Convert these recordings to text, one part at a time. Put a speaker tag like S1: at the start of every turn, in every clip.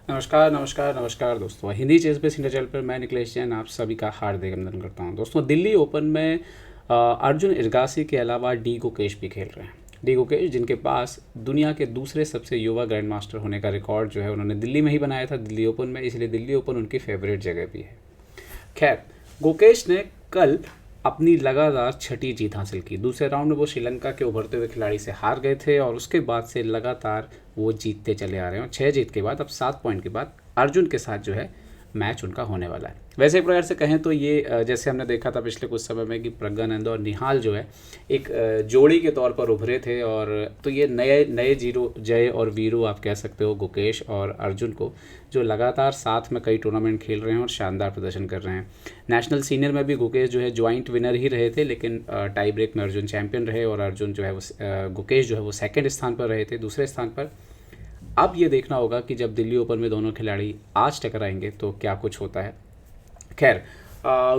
S1: नमस्कार नमस्कार नमस्कार दोस्तों, Hindi chess base India channel पर मैं निखिलेश जैन आप सभी का हार्दिक अभिनंदन करता हूं। दोस्तों, दिल्ली ओपन में अर्जुन इरगासी के अलावा डी गुकेश भी खेल रहे हैं। डी गुकेश, जिनके पास दुनिया के दूसरे सबसे युवा ग्रैंड मास्टर होने का रिकॉर्ड जो है उन्होंने दिल्ली में ही बनाया था, दिल्ली ओपन में, इसलिए दिल्ली ओपन उनकी फेवरेट जगह भी है। खैर, गुकेश ने कल अपनी लगातार छठी जीत हासिल की। दूसरे राउंड में वो श्रीलंका के उभरते हुए खिलाड़ी से हार गए थे और उसके बाद से लगातार वो जीतते चले आ रहे हैं और 6 जीत के बाद अब 7 पॉइंट के बाद अर्जुन के साथ जो है मैच उनका होने वाला है। वैसे एक प्रकार से कहें तो ये जैसे हमने देखा था पिछले कुछ समय में कि प्रज्ञानंद और निहाल जो है एक जोड़ी के तौर पर उभरे थे, और तो ये नए नए जीरो जय और वीरू आप कह सकते हो गुकेश और अर्जुन को, जो लगातार साथ में कई टूर्नामेंट खेल रहे हैं और शानदार प्रदर्शन कर रहे हैं। नेशनल सीनियर में भी गुकेश जो है ज्वाइंट विनर ही रहे थे, लेकिन टाई ब्रेक में अर्जुन चैंपियन रहे और अर्जुन जो है वो गुकेश जो है वो सेकंड स्थान पर रहे थे, दूसरे स्थान पर। अब ये देखना होगा कि जब दिल्ली ओपन में दोनों खिलाड़ी आज टकराएंगे तो क्या कुछ होता है। खैर,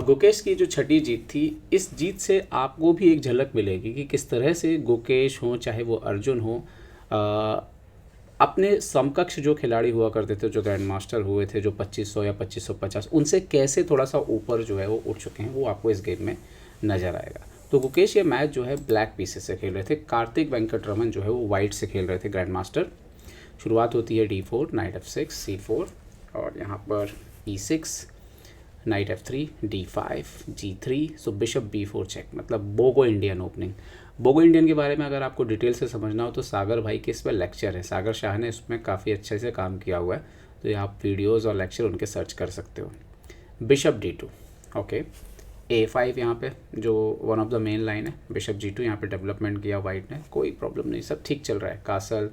S1: गुकेश की जो छठी जीत थी, इस जीत से आपको भी एक झलक मिलेगी कि किस तरह से गुकेश हो चाहे वो अर्जुन हो, अपने समकक्ष जो खिलाड़ी हुआ करते थे, जो ग्रैंड मास्टर हुए थे, जो 2500 या 2550, उनसे कैसे थोड़ा सा ऊपर जो है वो उठ चुके हैं, वो आपको इस गेम में नज़र आएगा। तो गुकेश ये मैच जो है ब्लैक पीसेस से खेल रहे थे। कार्तिक वेंकटरमन जो है वो वाइट से खेल रहे थे, ग्रैंड मास्टर। शुरुआत होती है D4, नाइट F6, C4 और यहाँ पर E6, night F3, D5, G3, सो बिशप B4 चेक, मतलब बोगो इंडियन ओपनिंग। बोगो इंडियन के बारे में अगर आपको डिटेल से समझना हो तो सागर भाई के इस पर लेक्चर है, सागर शाह ने इसमें काफ़ी अच्छे से काम किया हुआ है, तो ये आप वीडियोज़ और लेक्चर उनके सर्च कर सकते हो। बिशप D2, ओके, A5 यहाँ पे जो one of the main line है, बिशप G2 यहाँ पे डेवलपमेंट किया वाइट ने, कोई प्रॉब्लम नहीं, सब ठीक चल रहा है। कासल,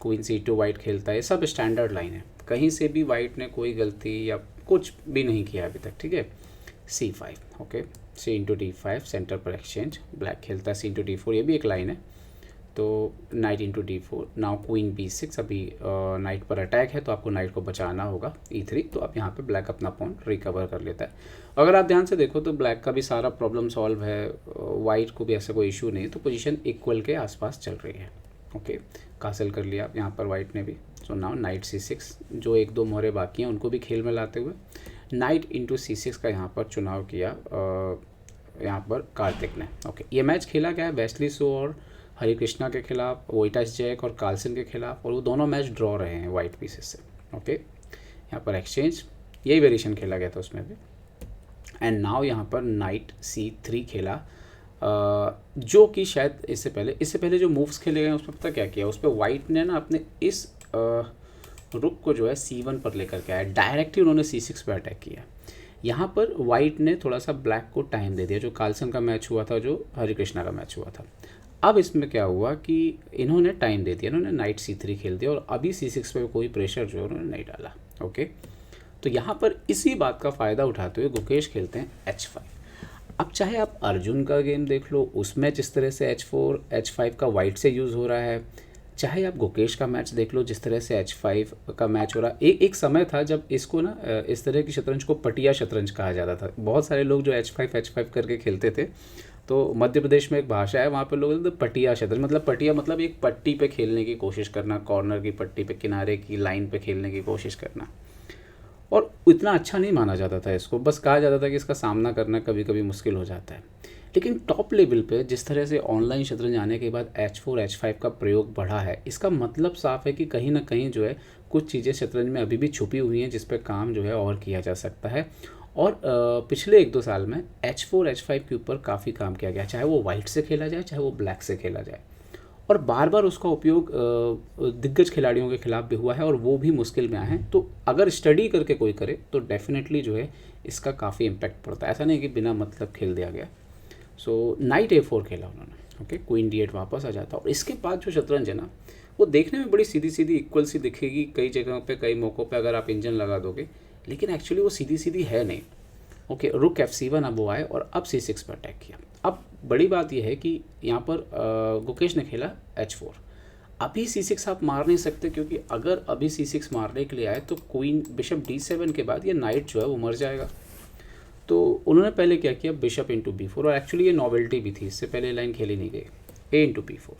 S1: क्वीन C2 वाइट खेलता है, सब स्टैंडर्ड लाइन है, कहीं से भी वाइट ने कोई गलती या कुछ भी नहीं किया अभी तक, ठीक है। C5, okay, C × D5 centre पर एक्सचेंज, ब्लैक खेलता है C × D4, ये भी एक लाइन है, तो night × D4, now queen B6, अभी नाइट पर अटैक है तो आपको नाइट को बचाना होगा, E3, तो अब यहाँ पे ब्लैक अपना पॉइंट रिकवर कर लेता है। अगर आप ध्यान से देखो तो ब्लैक का भी सारा प्रॉब्लम सॉल्व है, वाइट को भी ऐसा कोई इशू नहीं, तो पोजीशन इक्वल के आसपास चल रही है, ओके। कासल कर लिया यहाँ पर वाइट ने भी, सो नाउ नाइट C6, जो एक दो मोहरे बाकी हैं उनको भी खेल में लाते हुए नाइट × C6 का यहाँ पर चुनाव किया यहाँ पर कार्तिक ने, ओके। ये मैच खेला गया है वेस्ली सो और हरे कृष्णा के खिलाफ, वोइटास जैक और कार्लसन के खिलाफ, और वो दोनों मैच ड्रॉ रहे हैं वाइट पीसेस से, ओके। यहाँ पर एक्सचेंज, यही वेरिएशन खेला गया था उसमें भी। एंड नाउ यहाँ पर नाइट C3 खेला, जो कि शायद इससे पहले जो मूव्स खेले गए उसमें पता क्या किया, उस पर वाइट ने ना अपने इस रुक को जो है C1 पर लेकर के आया, डायरेक्ट ही उन्होंने C6 पर अटैक किया। यहाँ पर वाइट ने थोड़ा सा ब्लैक को टाइम दे दिया, जो कार्लसन का मैच हुआ था, जो हरे कृष्णा का मैच हुआ था। अब इसमें क्या हुआ कि इन्होंने टाइम दे दिया, इन्होंने नाइट C3 खेल दिया और अभी C6 पे कोई प्रेशर जो है उन्होंने नहीं डाला, ओके। तो यहाँ पर इसी बात का फ़ायदा उठाते हुए गुकेश खेलते हैं H5। अब चाहे आप अर्जुन का गेम देख लो, उसमें जिस तरह से H4 H5 का वाइट से यूज़ हो रहा है, चाहे आप गुकेश का मैच देख लो जिस तरह से H5 का मैच हो रहा है। एक समय था जब इसको ना इस तरह की शतरंज को पटिया शतरंज कहा जाता था। बहुत सारे लोग जो H5 करके खेलते थे, तो मध्य प्रदेश में एक भाषा है, वहाँ पे लोग बोलते पटिया शतरंज, मतलब पटिया मतलब एक पट्टी पे खेलने की कोशिश करना, कॉर्नर की पट्टी पे, किनारे की लाइन पे खेलने की कोशिश करना, और इतना अच्छा नहीं माना जाता था इसको, बस कहा जाता था कि इसका सामना करना कभी कभी मुश्किल हो जाता है। लेकिन टॉप लेवल पे जिस तरह से ऑनलाइन शतरंज आने के बाद H4 H5 का प्रयोग बढ़ा है, इसका मतलब साफ है कि कहीं ना कहीं जो है कुछ चीज़ें शतरंज में अभी भी छुपी हुई हैं जिस पे काम जो है और किया जा सकता है। और पिछले 1-2 साल में H4 H5 के ऊपर काफ़ी काम किया गया, चाहे वो वाइट से खेला जाए चाहे वो ब्लैक से खेला जाए, और बार बार उसका उपयोग दिग्गज खिलाड़ियों के खिलाफ भी हुआ है और वो भी मुश्किल में आए हैं। तो अगर स्टडी करके कोई करे तो डेफिनेटली जो है इसका काफ़ी इम्पैक्ट पड़ता है, ऐसा नहीं कि बिना मतलब खेल दिया गया। सो नाइट A4 खेला उन्होंने, ओके, क्वीन D8 वापस आ जाता, और इसके बाद जो शतरंज है ना वो देखने में बड़ी सीधी सीधी इक्वल सी दिखेगी कई जगहों पे, कई मौक़ों पे अगर आप इंजन लगा दोगे, लेकिन एक्चुअली वो सीधी सीधी है नहीं, ओके। रुक F7 अब वो आए और अब C6 पर अटैक किया। अब बड़ी बात यह है कि यहाँ पर गुकेश ने खेला H4, अभी C6 आप मार नहीं सकते, क्योंकि अगर अभी C6 मारने के लिए आए तो क्वीन बिशप D7 के बाद ये नाइट जो है वो मर जाएगा। तो उन्होंने पहले क्या किया, बिशप × B4, और एक्चुअली ये नॉवेल्टी भी थी, इससे पहले लाइन खेली नहीं गई, A × B4,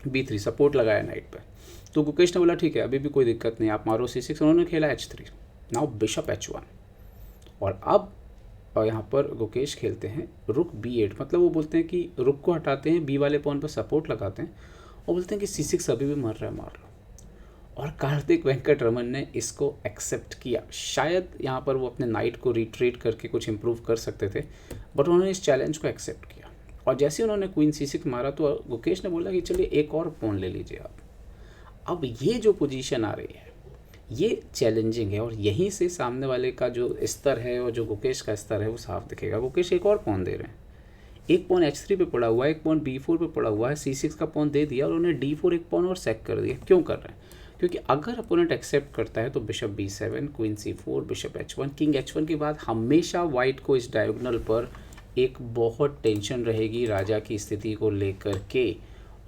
S1: B3 सपोर्ट लगाया नाइट पर, तो गुकेश ने बोला ठीक है, अभी भी कोई दिक्कत नहीं, आप मारो C6। उन्होंने खेला H3। नाउ बिशप H1, और अब यहाँ पर गुकेश खेलते हैं रुक B8। मतलब वो बोलते हैं कि रुक को हटाते हैं, बी वाले पॉन पर सपोर्ट लगाते हैं और बोलते हैं कि C6 अभी भी मर रहा है, मार लो। और कार्तिक वेंकटरमन ने इसको एक्सेप्ट किया। शायद यहाँ पर वो अपने नाइट को रिट्रीट करके कुछ इम्प्रूव कर सकते थे, बट उन्होंने इस चैलेंज को एक्सेप्ट किया। और जैसे ही उन्होंने क्वीन C6 मारा तो गुकेश ने बोला कि चलिए एक और पॉन ले लीजिए आप। अब ये जो पोजीशन आ रही है ये चैलेंजिंग है, और यहीं से सामने वाले का जो स्तर है और जो गुकेश का स्तर है वो साफ दिखेगा। गुकेश एक और पॉन दे रहे हैं, एक पॉन H3 पे पड़ा हुआ है, एक पॉन B4 पे पड़ा हुआ है, C6 का पॉन दे दिया और उन्होंने D4 एक पॉन और सेक कर दिया। क्यों कर रहे हैं? क्योंकि अगर अपोनेंट एक्सेप्ट करता है तो bishop B7, queen C4, bishop H1, king H1 के बाद हमेशा वाइट को इस डायगोनल पर एक बहुत टेंशन रहेगी राजा की स्थिति को लेकर के।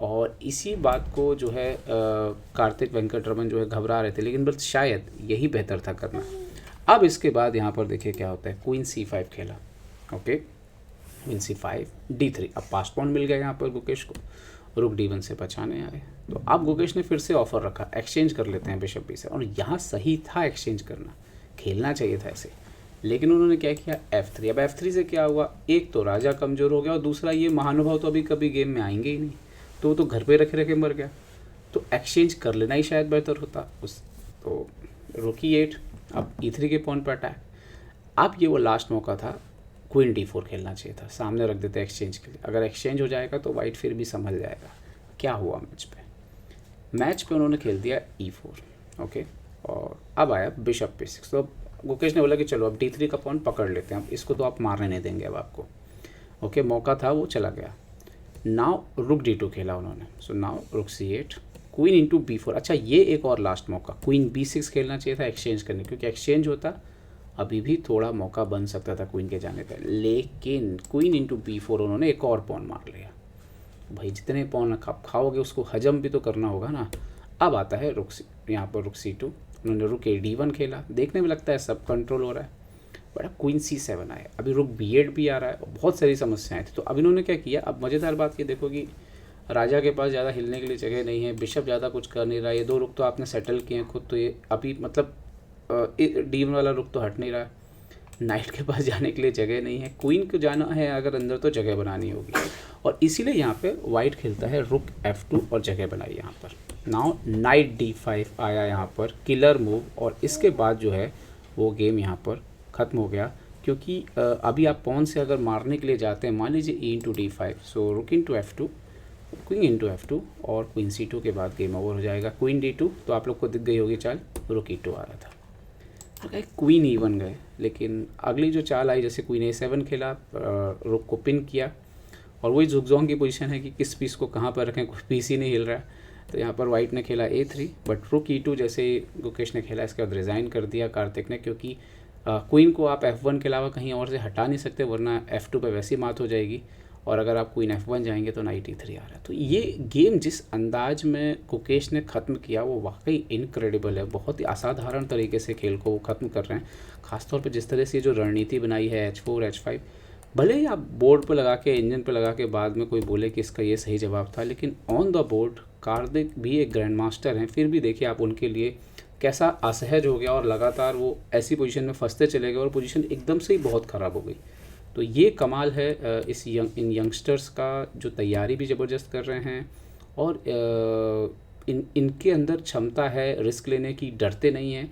S1: और इसी बात को जो है कार्तिक वेंकटरमन जो है घबरा रहे थे, लेकिन बस शायद यही बेहतर था करना। अब इसके बाद यहाँ पर देखिए क्या होता है, क्वीन C5 खेला। Okay, queen C5, D3। अब पास पॉन मिल गया यहाँ पर गुकेश को, रुक D1 से बचाने आए। तो अब गुकेश ने फिर से ऑफर रखा, एक्सचेंज कर लेते हैं बिशप B से। और यहाँ सही था एक्सचेंज करना, खेलना चाहिए था ऐसे, लेकिन उन्होंने क्या किया, F3। अब F3 से क्या हुआ, एक तो राजा कमज़ोर हो गया और दूसरा ये महानुभाव तो अभी कभी गेम में आएंगे ही नहीं, तो वो तो घर पे रखे रखे मर गया। तो एक्सचेंज कर लेना ही शायद बेहतर होता उस। तो रुक E8, अब E3 के पॉन पर अटैक। अब ये वो लास्ट मौका था, क्वीन D4 खेलना चाहिए था, सामने रख देते एक्सचेंज के लिए। अगर एक्सचेंज हो जाएगा तो वाइट फिर भी संभल जाएगा। क्या हुआ मैच पे उन्होंने खेल दिया E4। ओके, और अब आया बिशप P6। तो गुकेश ने बोला कि चलो अब D3 का पॉन पकड़ लेते हैं, अब इसको तो आप मारने नहीं देंगे अब आपको। ओके, मौका था वो चला गया। नाउ रुक D2 खेला उन्होंने। सो नाउ रुक C8, क्वीन इंटू B4। अच्छा, ये एक और लास्ट मौका, क्वीन B6 खेलना चाहिए था एक्सचेंज करने, क्योंकि एक्सचेंज होता अभी भी थोड़ा मौका बन सकता था क्वीन के जाने का। लेकिन क्वीन इंटू B4 उन्होंने एक और पॉन मार लिया। भाई जितने पॉन आप खाओगे उसको हजम भी तो करना होगा ना। अब आता है रुक यहाँ पर रुक C2। उन्होंने रुक D1 खेला, देखने में लगता है सब कंट्रोल हो रहा है, बट अब क्वीन C7 आए, अभी रुक B8 भी आ रहा है, बहुत सारी समस्याएं थी। तो अब इन्होंने क्या किया, अब मज़ेदार बात ये देखो कि राजा के पास ज़्यादा हिलने के लिए जगह नहीं है, बिशप ज़्यादा कुछ कर नहीं रहा, ये दो रुक तो आपने सेटल किए हैं खुद, तो ये अभी मतलब D1 वाला रुक तो हट नहीं रहा, नाइट के पास जाने के लिए जगह नहीं है, क्वीन को जाना है अगर अंदर तो जगह बनानी होगी। और इसीलिए यहाँ पे वाइट खेलता है रुक F2 और जगह बनाई यहाँ पर। नाउ नाइट D5 आया यहाँ पर, किलर मूव, और इसके बाद जो है वो गेम यहाँ पर ख़त्म हो गया। क्योंकि अभी आप पॉन से अगर मारने के लिए जाते हैं, मान लीजिए E इंटू D5, सो रुक into F2, queen into F2 और क्वीन C2 के बाद गेम ओवर हो जाएगा। क्वीन D2 तो आप लोग को दिख गई होगी चाल, रुक E2 आ रहा था, क्वीन E1 गए। लेकिन अगली जो चाल आई, जैसे क्वीन A7 खेला, रुक को पिन किया, और वही झुकजोंग की पोजीशन है कि किस पीस को कहाँ पर रखें, कोई पीस ही नहीं हिल रहा है। तो यहाँ पर वाइट ने खेला A3, बट रुक E2 जैसे गुकेश ने खेला, इसके बाद रिज़ाइन कर दिया कार्तिक ने, क्योंकि क्वीन को आप F1 के अलावा कहीं और से हटा नहीं सकते, वरना F2 पे वैसी मात हो जाएगी, और अगर आप क्वीन F1 जाएंगे तो नाइट E3 आ रहा है। तो ये गेम जिस अंदाज में गुकेश ने ख़त्म किया वो वाकई इनक्रेडिबल है। बहुत ही असाधारण तरीके से खेल को वो ख़त्म कर रहे हैं, ख़ासतौर पे जिस तरह से जो रणनीति बनाई है H4 H5। भले ही आप बोर्ड पर लगा के, इंजन पर लगा के बाद में कोई बोले कि इसका ये सही जवाब था, लेकिन ऑन द बोर्ड कार्तिक भी एक ग्रैंड मास्टर हैं, फिर भी देखिए आप उनके लिए कैसा असहज हो गया, और लगातार वो ऐसी पोजीशन में फंसते चले गए और पोजीशन एकदम से ही बहुत ख़राब हो गई। तो ये कमाल है इन यंगस्टर्स का, जो तैयारी भी ज़बरदस्त कर रहे हैं, और इनके अंदर क्षमता है रिस्क लेने की, डरते नहीं हैं,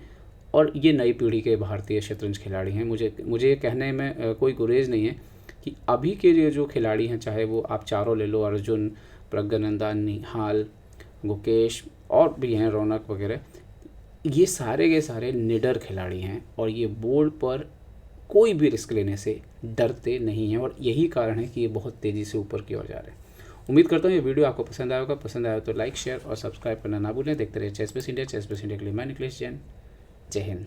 S1: और ये नई पीढ़ी के भारतीय शतरंज खिलाड़ी हैं। मुझे ये कहने में कोई गुरेज नहीं है कि अभी के ये जो खिलाड़ी हैं, चाहे वो आप चारों ले लो, अर्जुन, प्रज्ञानंदा, निहाल, गुकेश, और भी हैं रौनक वगैरह, ये सारे के सारे निडर खिलाड़ी हैं, और ये बोर्ड पर कोई भी रिस्क लेने से डरते नहीं हैं, और यही कारण है कि ये बहुत तेज़ी से ऊपर की ओर जा रहे हैं। उम्मीद करता हूँ ये वीडियो आपको पसंद आया होगा। पसंद आया तो लाइक, शेयर और सब्सक्राइब करना ना भूलें। देखते रहिए chess base India. Chess base India के लिए मैं निखिलेश जैन। जय हिंद।